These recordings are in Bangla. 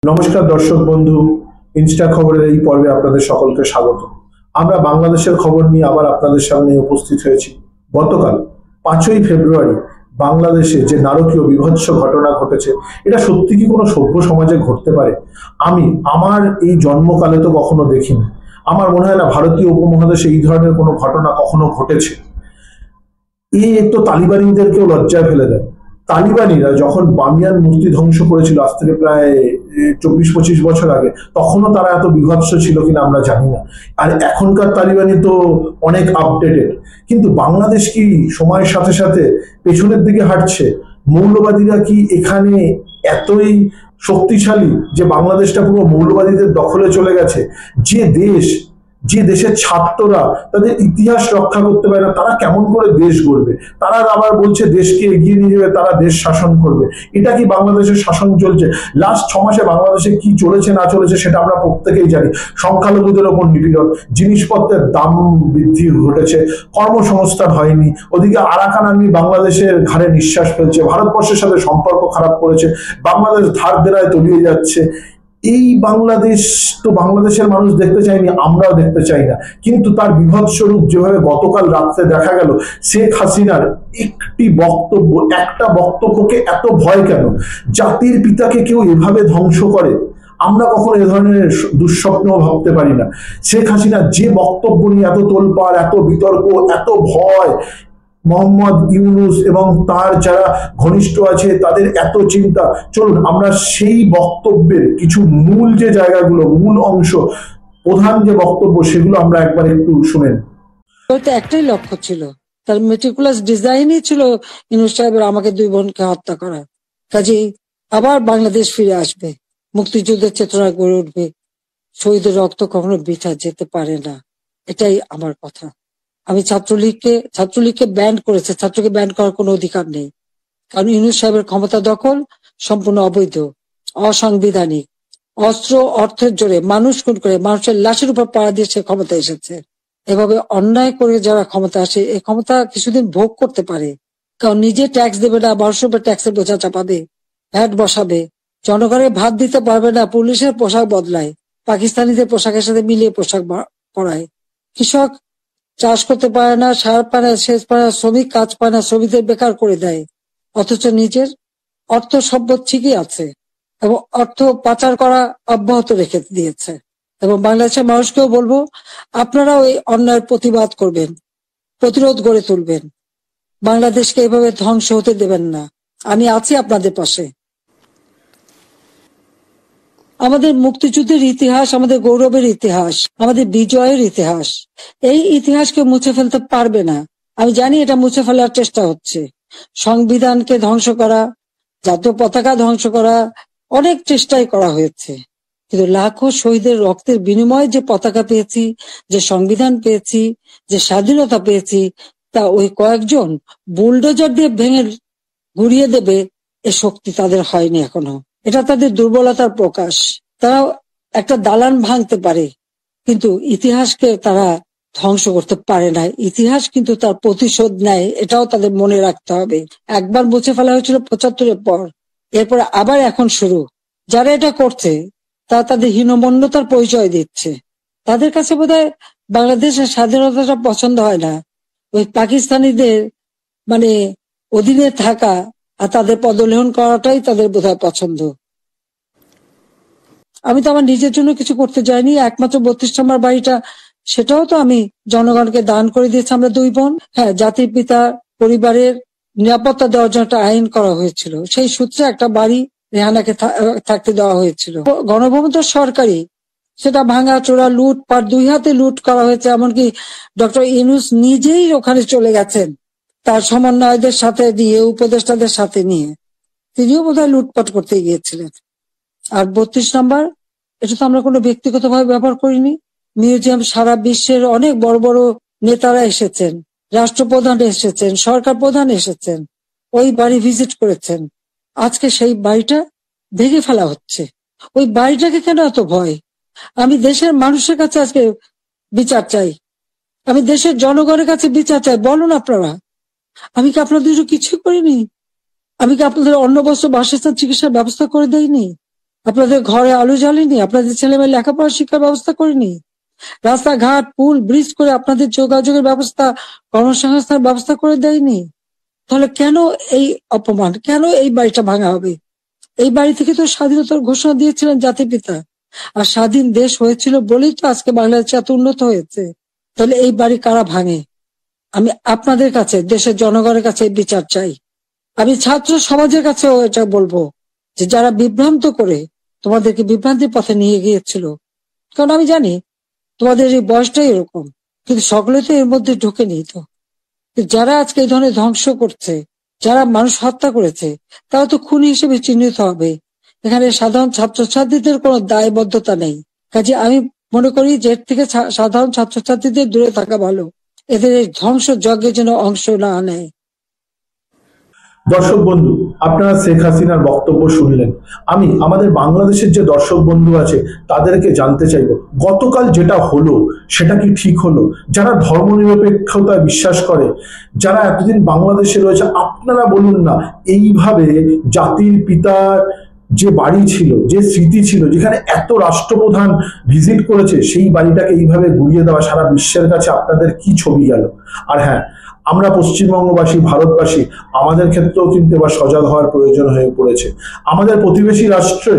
নমস্কার দর্শক বন্ধু, ইনস্টা খবরের এই পর্বে আপনাদের সকলকে স্বাগত। আমরা বাংলাদেশের খবর নিয়ে আবার আপনাদের সামনে উপস্থিত হয়েছি। গতকাল 5ই ফেব্রুয়ারি বাংলাদেশে যে নারকীয় বিভৎস ঘটনা ঘটেছে, এটা সত্যি কি কোনো সভ্য সমাজে ঘটতে পারে? আমি আমার এই জন্মকালে তো কখনো দেখিনি। আমার মনে হয় না ভারতীয় উপমহাদেশে এই ধরনের কোনো ঘটনা কখনো ঘটেছে। এই তো তালিবানিদেরকেও লজ্জায় ফেলে দেয়। তালিবানিরা যখন বামিয়ান মূর্তি ধ্বংস করেছিল আজ থেকে প্রায় 24-25 বছর আগে, তখনও তারা এত বিভৎস ছিল কিনা আমরা জানি না। আর এখনকার তালিবানি তো অনেক আপডেটেড। কিন্তু বাংলাদেশ কি সময়ের সাথে সাথে পেছনের দিকে হাঁটছে? মৌলবাদীরা কি এখানে এতই শক্তিশালী যে বাংলাদেশটা পুরো মৌলবাদীদের দখলে চলে গেছে? যে দেশের ছাত্ররা তাদের ইতিহাস রক্ষা করতে পারে না, তারা কেমন করে দেশ গড়বে? তারা আবার বলছে দেশকে এগিয়ে নিয়ে যাবে, তারা দেশ শাসন করবে। এটা কি বাংলাদেশের শাসন চলছে? লাস্ট 6 মাসে বাংলাদেশে কি চলেছে না চলেছে সেটা আমরা প্রত্যেকেই জানি। সংখ্যালঘুদের ওপর নিপীড়ন, জিনিসপত্রের দাম বৃদ্ধি ঘটেছে, কর্মসংস্থান হয়নি, ওদিকে আরাকান আর্মি বাংলাদেশের ঘাড়ে নিঃশ্বাস ফেলছে, ভারতবর্ষের সাথে সম্পর্ক খারাপ করেছে, বাংলাদেশ ধার দেনায় তলিয়ে যাচ্ছে। এই বাংলাদেশ তো বাংলাদেশের মানুষ দেখতে চায়নি, আমরাও দেখতে চাই না। কিন্তু তার বিভৎস রূপ যেভাবে গতকাল রাত্রে দেখা গেল, শেখ হাসিনার একটা বক্তব্যকে এত ভয় কেন? জাতির পিতাকে কেউ এভাবে ধ্বংস করে? আমরা কখনো এ ধরনের দুঃস্বপ্ন ভাবতে পারি না। শেখ হাসিনা যে বক্তব্য নিয়ে এত তোলপাড়, এত বিতর্ক, এত ভয়, মোহাম্মদ ইউনূস এবং তার যারা ঘনিষ্ঠ আছে তাদের এত চিন্তা, চলুন আমরা সেই বক্তব্যের কিছু মূল যে জায়গাগুলো, মূল অংশ, প্রধান যে বক্তব্য, সেগুলো আমরা একবার একটু শুনেন। একটাই লক্ষ্য ছিল, তার মেটিকুলাস ডিজাইনই ছিল ইউনূস সাহেবের আমাকে 2 বোনকে হত্যা করা। কাজেই আবার বাংলাদেশ ফিরে আসবে, মুক্তিযুদ্ধের চেতনা গড়ে উঠবে, শহীদের রক্ত কখনো বৃথা যেতে পারে না। এটাই আমার কথা। আমি ছাত্রলীগকে ব্যান করেছে, ছাত্রকে ব্যান করার কোনো অধিকার নেই, কারণ ইউনূস সাহেবের ক্ষমতা দখল সম্পূর্ণ অবৈধ, অসাংবিধানিক, অস্ত্র অর্থের জোরে মানুষ খুন করে মানুষের লাশের উপর পাড়া দিয়ে সে ক্ষমতা এসেছে। এভাবে অন্যায় করে যারা ক্ষমতা আসে, এই ক্ষমতা কিছুদিন ভোগ করতে পারে, কারণ নিজে ট্যাক্স দেবে না, মানুষের উপর ট্যাক্সের বোঝা চাপাবে, ভ্যাট বসাবে, জনগণের ভাত দিতে পারবে না, পুলিশের পোশাক বদলায়, পাকিস্তানিদের পোশাকের সাথে মিলিয়ে পোশাক পরায়, কৃষক চাষ করতে পারে না, সার পায় না, সেচ পায় না, শ্রমিক কাজ পায় না, শ্রমিকদের বেকার করে দেয়, অথচ নিজের অর্থ সম্পদ ঠিকই আছে এবং অর্থ পাচার করা অব্যাহত রেখে দিয়েছে। এবং বাংলাদেশের মানুষকেও বলবো, আপনারাও এই অন্যায়ের প্রতিবাদ করবেন, প্রতিরোধ গড়ে তুলবেন, বাংলাদেশকে এভাবে ধ্বংস হতে দেবেন না। আমি আছি আপনাদের পাশে। আমাদের মুক্তিযুদ্ধের ইতিহাস, আমাদের গৌরবের ইতিহাস, আমাদের বিজয়ের ইতিহাস, এই ইতিহাসকে মুছে ফেলতে পারবে না। আমি জানি এটা মুছে ফেলার চেষ্টা হচ্ছে, সংবিধানকে ধ্বংস করা, জাতীয় পতাকা ধ্বংস করা, অনেক চেষ্টাই করা হয়েছে। কিন্তু লাখো শহীদের রক্তের বিনিময়ে যে পতাকা পেয়েছি, যে সংবিধান পেয়েছি, যে স্বাধীনতা পেয়েছি, তা ওই কয়েকজন বুলডোজার দিয়ে ভেঙে গুড়িয়ে দেবে এ শক্তি তাদের হয়নি এখনো। এটা তাদের দুর্বলতার প্রকাশ। তারা একটা দালান ভাঙতে পারে, কিন্তু ইতিহাসকে তারা ধ্বংস করতে পারে না। ইতিহাস কিন্তু তার প্রতিশোধ নেয়, এটাও তাদের মনে রাখতে হবে। একবার মুছে ফেলা হয়েছিল 75-এর পর, এরপর আবার এখন শুরু। যারা এটা করছে তারা তাদের হীনমন্যতার পরিচয় দিচ্ছে। তাদের কাছে বোধহয় বাংলাদেশের স্বাধীনতাটা পছন্দ হয় না, ওই পাকিস্তানিদের অধীনে থাকা আর তাদের পদলেহন করাটাই তাদের বোধহয় পছন্দ। আমি তো আমার নিজের জন্য কিছু করতে যাইনি। একমাত্র 32 নম্বর বাড়িটা, সেটাও তো আমি জনগণকে দান করে দিয়েছি, আমরা 2 বোন। হ্যাঁ, জাতির পিতা পরিবারের নিরাপত্তা দেওয়ার জন্য একটা আইন করা হয়েছিল, সেই সূত্রে একটা বাড়ি রেহানাকে থাকতে দেওয়া হয়েছিল। গণভবন তো সরকারি, সেটা ভাঙা চোরা, লুটপাট, 2 হাতে লুট করা হয়েছে। এমনকি ডক্টর ইউনূস নিজেই ওখানে চলে গেছেন তার সমন্বয়দের সাথে দিয়ে, উপদেষ্টাদের সাথে নিয়ে, তিনিও বোধহয় লুটপাট করতে গিয়েছিলেন। আর 32 নম্বর, এটা তো আমরা কোনো ব্যক্তিগতভাবে ব্যবহার করিনি। মিউজিয়াম, সারা বিশ্বের অনেক বড় বড় নেতারা এসেছেন, রাষ্ট্রপ্রধান এসেছেন, সরকার প্রধান এসেছেন, ওই বাড়ি ভিজিট করেছেন। আজকে সেই বাড়িটা ভেঙে ফেলা হচ্ছে। ওই বাড়িটাকে কেন এত ভয়? আমি দেশের মানুষের কাছে আজকে বিচার চাই, আমি দেশের জনগণের কাছে বিচার চাই। বলুন আপনারা, আমি কি আপনাদের কিছু করিনি? আমি কি আপনাদের অন্ন, বস্ত্র, বাসস্থান, চিকিৎসার ব্যবস্থা করে দেইনি? আপনাদের ঘরে আলো জ্বালেনি, আপনাদের ছেলেমেয়ে লেখাপড়া শিক্ষার ব্যবস্থা করেনি, রাস্তাঘাট পুল ব্রিজ করে আপনাদের যোগাযোগের ব্যবস্থা, কর্মসংস্থানের ব্যবস্থা করে দেয়নি। তাহলে কেন এই অপমান, কেন এই বাড়িটা ভাঙা হবে? এই বাড়ি থেকে তো স্বাধীনতার ঘোষণা দিয়েছিলেন জাতির পিতা, আর স্বাধীন দেশ হয়েছিল বলেই তো আজকে বাংলাদেশ এত উন্নত হয়েছে। তাহলে এই বাড়ি কারা ভাঙে? আমি আপনাদের কাছে, দেশের জনগণের কাছে বিচার চাই। আমি ছাত্র সমাজের কাছেও এটা বলবো যে যারা বিভ্রান্ত করে তোমাদেরকে বিভ্রান্তির পথে নিয়ে গিয়েছিল, কারণ আমি জানি তোমাদের এই বয়সটাই এরকম, কিন্তু সকলে তো এর মধ্যে ঢুকেনি। তো যারা আজকে এই ধরনের ধ্বংস করছে, যারা মানুষ হত্যা করেছে, তারা তো খুনি হিসেবে চিহ্নিত হবে। এখানে সাধারণ ছাত্রছাত্রীদের কোনো দায়বদ্ধতা নেই। কাজে আমি মনে করি যে এর থেকে সাধারণ ছাত্রছাত্রীদের দূরে থাকা ভালো, এদের এই ধ্বংস যজ্ঞের জন্য অংশ না নেয়। দর্শক বন্ধু, আপনারা শেখ হাসিনার বক্তব্য শুনলেন। আমি আমাদের বাংলাদেশের যে দর্শক বন্ধু আছে তাদেরকে জানতে চাইবো, গতকাল যেটা হলো সেটা কি ঠিক হলো? যারা ধর্মনিরপেক্ষতায় বিশ্বাস করে, যারা এতদিন বাংলাদেশে রয়েছে, আপনারা বলুন না, এইভাবে জাতির পিতার যে বাড়ি ছিল, যে স্মৃতি ছিল, যেখানে এত রাষ্ট্রপ্রধান ভিজিট করেছে, সেই বাড়িটাকে এইভাবে গুড়িয়ে দেওয়া সারা বিশ্বের কাছে আপনাদের কি ছবি গেল? আর হ্যাঁ, আমরা পশ্চিমবঙ্গবাসী, ভারতবাসী, আমাদের ক্ষেত্রেও কিন্তু এবার সজাগ হওয়ার প্রয়োজন হয়ে পড়েছে। আমাদের প্রতিবেশী রাষ্ট্রে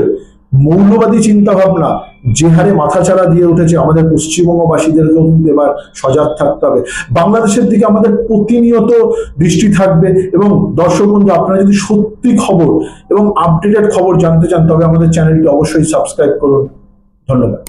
মৌলবাদী চিন্তা ভাবনা যে হারে মাথাচাড়া দিয়ে উঠেছে, আমাদের পশ্চিমবঙ্গবাসীদেরকেও কিন্তু এবার সজাগ থাকতে হবে। বাংলাদেশের দিকে আমাদের প্রতিনিয়ত দৃষ্টি থাকবে। এবং দর্শক বন্ধু, আপনারা যদি সত্যি খবর এবং আপডেটেড খবর জানতে চান, তবে আমাদের চ্যানেলটি অবশ্যই সাবস্ক্রাইব করুন। ধন্যবাদ।